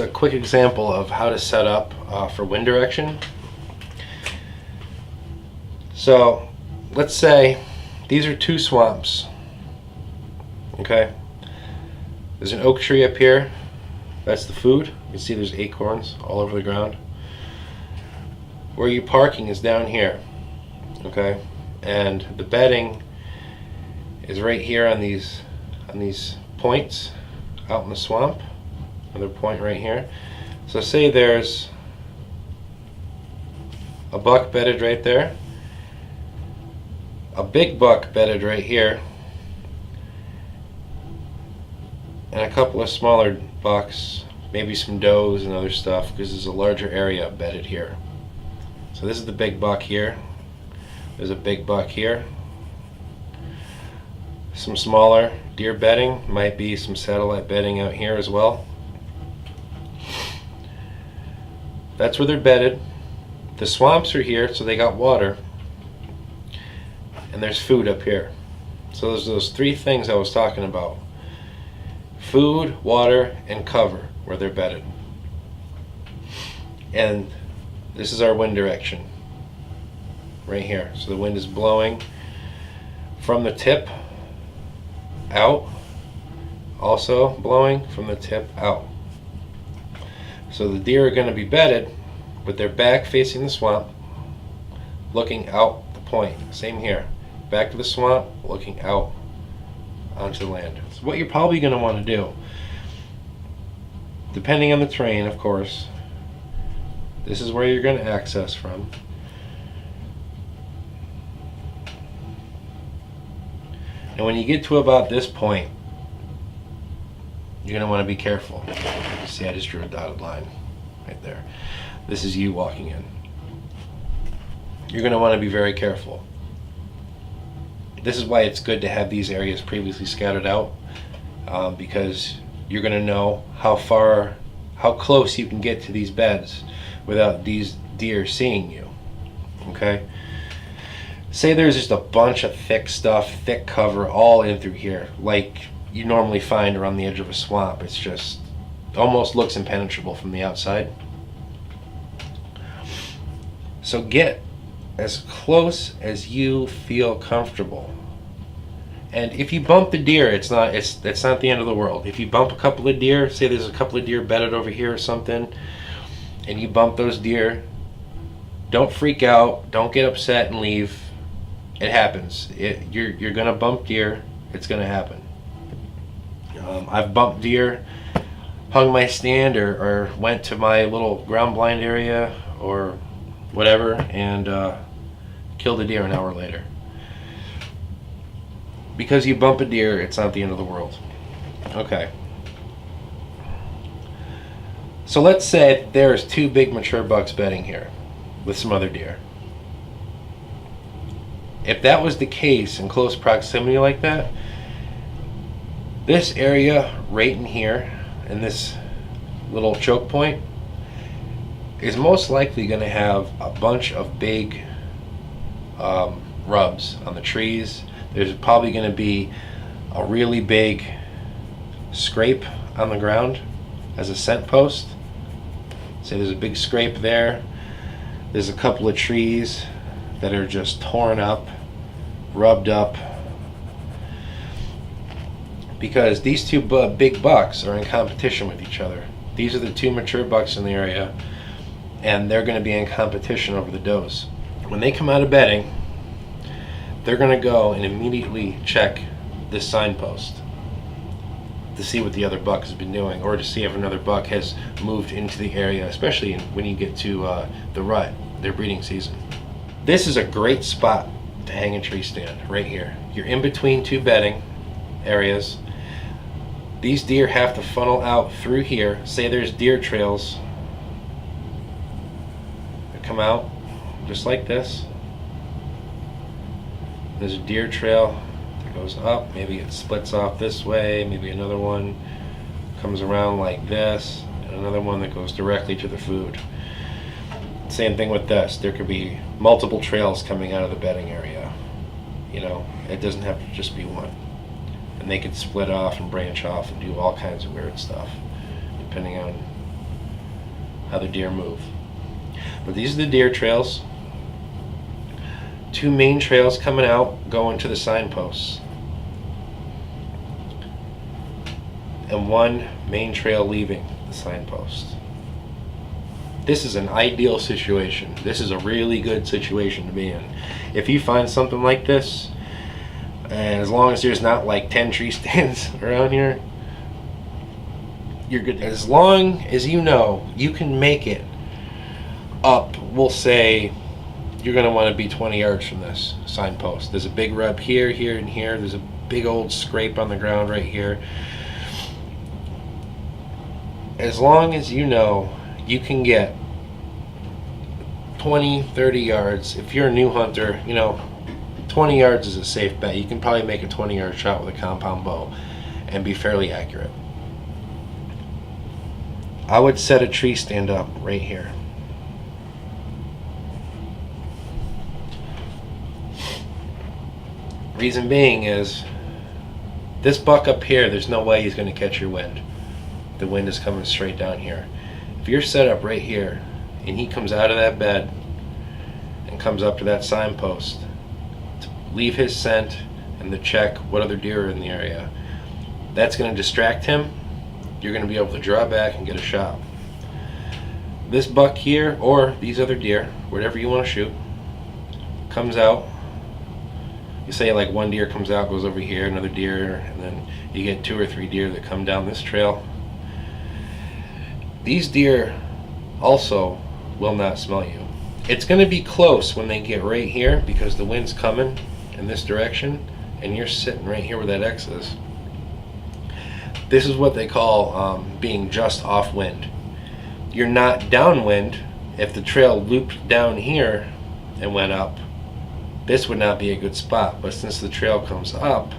a quick example of how to set up for wind direction. So let's say these are two swamps. Okay, there's an oak tree up here. That's the food. You can see there's acorns all over the ground. Where you're parking is down here. Okay, and the bedding is right here on these points out in the swamp. Another point right here. So say there's a buck bedded right there, a big buck bedded right here, and a couple of smaller bucks, maybe some does and other stuff, because there's a larger area bedded here. So this is the big buck here. There's a big buck here. Some smaller deer bedding, might be some satellite bedding out here as well. That's where they're bedded. The swamps are here, so they got water. And there's food up here. So there's those three things I was talking about. Food, water, and cover where they're bedded. And this is our wind direction. Right here. So the wind is blowing from the tip out, also blowing from the tip out. So the deer are going to be bedded with their back facing the swamp, looking out the point. Same here. Back to the swamp, looking out onto the land. So what you're probably going to want to do, depending on the terrain, of course, this is where you're going to access from. And when you get to about this point, you're going to want to be careful. See, I just drew a dotted line right there. This is you walking in. You're going to want to be very careful. This is why it's good to have these areas previously scouted out, because you're going to know how close you can get to these beds without these deer seeing you. Okay? Say there's just a bunch of thick stuff, thick cover all in through here, like you normally find around the edge of a swamp. It's just almost looks impenetrable from the outside. So get as close as you feel comfortable. And if you bump the deer, it's not the end of the world. If you bump a couple of deer, say there's a couple of deer bedded over here or something, and you bump those deer, don't freak out, don't get upset and leave. It happens. You're gonna bump deer. It's gonna happen. I've bumped deer, hung my stand, or went to my little ground blind area or whatever, and killed a deer an hour later. Because you bump a deer, it's not the end of the world. Okay. So let's say there's two big mature bucks bedding here with some other deer. If that was the case in close proximity like that, this area right in here, in this little choke point, is most likely going to have a bunch of big rubs on the trees. There's probably going to be a really big scrape on the ground as a scent post. So there's a big scrape there. There's a couple of trees that are just torn up, rubbed up, because these two big bucks are in competition with each other. These are the two mature bucks in the area, and they're going to be in competition over the does. When they come out of bedding, they're going to go and immediately check this signpost to see what the other buck has been doing, or to see if another buck has moved into the area, especially when you get to the rut, their breeding season. This is a great spot to hang a tree stand, right here. You're in between two bedding areas. These deer have to funnel out through here. Say there's deer trails that come out just like this. There's a deer trail that goes up, maybe it splits off this way, maybe another one comes around like this, and another one that goes directly to the food. Same thing with this. There could be multiple trails coming out of the bedding area. You know, it doesn't have to just be one. And they could split off and branch off and do all kinds of weird stuff, depending on how the deer move. But these are the deer trails. 2 main trails coming out going to the signposts, and 1 main trail leaving the signpost. This is an ideal situation. This is a really good situation to be in. If you find something like this, and as long as there's not like 10 tree stands around here, you're good. As long as you know you can make it up, we'll say you're going to want to be 20 yards from this signpost. There's a big rub here, here, and here. There's a big old scrape on the ground right here. As long as you know you can get 20, 30 yards. If you're a new hunter, 20 yards is a safe bet. You can probably make a 20-yard shot with a compound bow and be fairly accurate. I would set a tree stand up right here. Reason being is this buck up here, there's no way he's going to catch your wind. The wind is coming straight down here. If you're set up right here and he comes out of that bed and comes up to that signpost to leave his scent and to check what other deer are in the area, that's going to distract him. You're going to be able to draw back and get a shot. This buck here, or these other deer, whatever you want to shoot, comes out. You say like 1 deer comes out, goes over here, another deer, and then you get 2 or 3 deer that come down this trail. These deer also will not smell you. It's going to be close when they get right here because the wind's coming in this direction and you're sitting right here where that X is. This is what they call being just off wind. You're not downwind. If the trail looped down here and went up, this would not be a good spot. But since the trail comes up,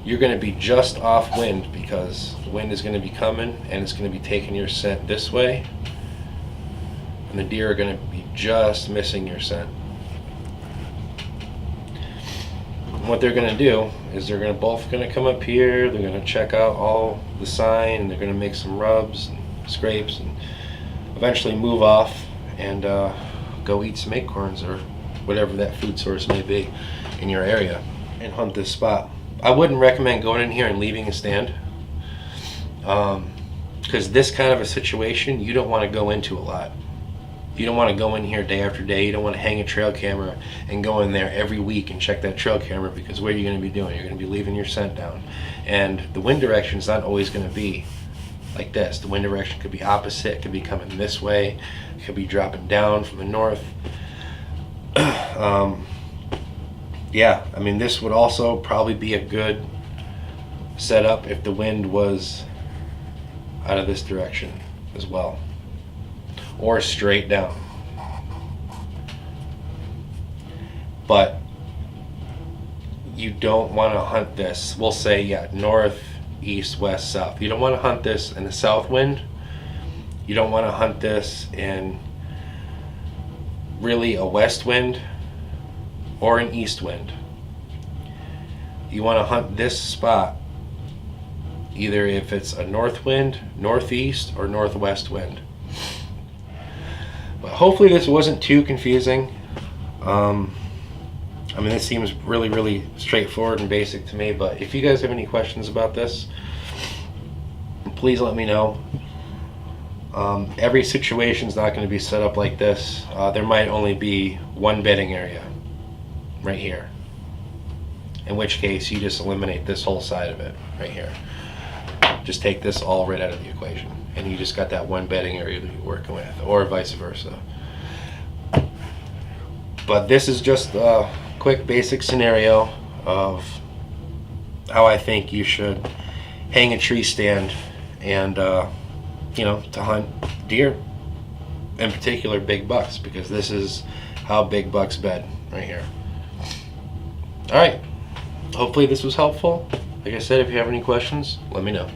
you're going to be just off wind because the wind is going to be coming and it's going to be taking your scent this way, and the deer are going to be just missing your scent. And what they're going to do is they're going to both going to come up here, they're going to check out all the sign, they're going to make some rubs and scrapes and eventually move off and go eat some acorns or whatever that food source may be in your area and hunt this spot. I wouldn't recommend going in here and leaving a stand because this kind of a situation you don't want to go into a lot. You don't want to go in here day after day. You don't want to hang a trail camera and go in there every week and check that trail camera, because what are you going to be doing? You're going to be leaving your scent down. And the wind direction is not always going to be like this. The wind direction could be opposite. It could be coming this way. It could be dropping down from the north. Yeah, I mean, this would also probably be a good setup if the wind was out of this direction as well, or straight down. But you don't want to hunt this, we'll say, north, east, west, south. You don't want to hunt this in the south wind. You don't want to hunt this in really a west wind or an east wind. You want to hunt this spot either if it's a north wind, northeast, or northwest wind. But hopefully this wasn't too confusing. I mean, this seems really, really straightforward and basic to me, but if you guys have any questions about this, please let me know. Every situation is not going to be set up like this. There might only be one bedding area right here, in which case you just eliminate this whole side of it right here. Just take this all right out of the equation and you just got that one bedding area that you're working with, or vice versa. But this is just a quick basic scenario of how I think you should hang a tree stand and to hunt deer, in particular big bucks, because this is how big bucks bed right here. All right, hopefully this was helpful. Like I said, if you have any questions, let me know.